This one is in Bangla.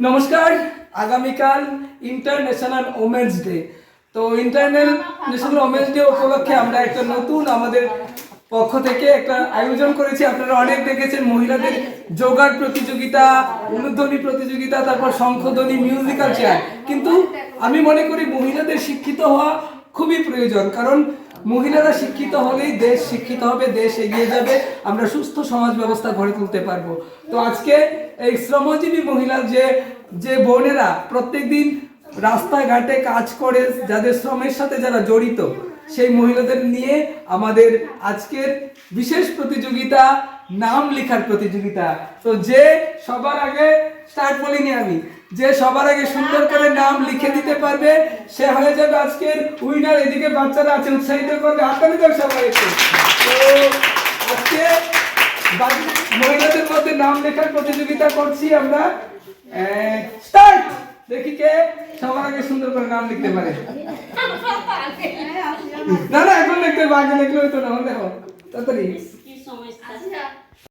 নমস্কার। আগামীকাল ইন্টারন্যাশনাল ওমেন্স ডে। তো ইন্টারন্যাশনাল ওমেন্স ডে উপলক্ষে আমরা একটা নতুন আমাদের পক্ষ থেকে একটা আয়োজন করেছি। আপনারা অনেক দেখেছেন মহিলাদের যোগার প্রতিযোগিতা, উলুধ্বনি প্রতিযোগিতা, তারপর শঙ্খধ্বনি, মিউজিক্যাল চেয়ার। কিন্তু আমি মনে করি মহিলাদের শিক্ষিত হওয়া খুবই প্রয়োজন, কারণ মহিলারা শিক্ষিত হলেই দেশ শিক্ষিত হবে, দেশ এগিয়ে যাবে, আমরা সুস্থ সমাজ ব্যবস্থা গড়ে তুলতে পারবো। তো আজকে এই শ্রমজীবী মহিলার যে বোনেরা প্রত্যেকদিন রাস্তাঘাটে কাজ করে, যাদের শ্রমের সাথে যারা জড়িত, সেই মহিলাদের নিয়ে আমাদের আজকের বিশেষ প্রতিযোগিতা, নাম লেখার প্রতিযোগিতা। তো যে সবার আগে স্টার্ট বলিনি আমি, যে সবার আগে সুন্দর করে নাম লিখে দিতে পারবে সে হয়ে যাবে আজকের উইনার। এদিকে বাচ্চারা আছে, উৎসাহিত করবে, হাততালি দাও সবাই একটু। তো আজকে মহিলাদের মধ্যে নাম লেখার প্রতিযোগিতা করছি আমরা। স্টার্ট। দেখি কে সবার আগে সুন্দর করে নাম লিখতে পারে। না না, এখন লিখতে হবে, আগে লিখলে হইতো না। দেখো তাড়াতাড়ি।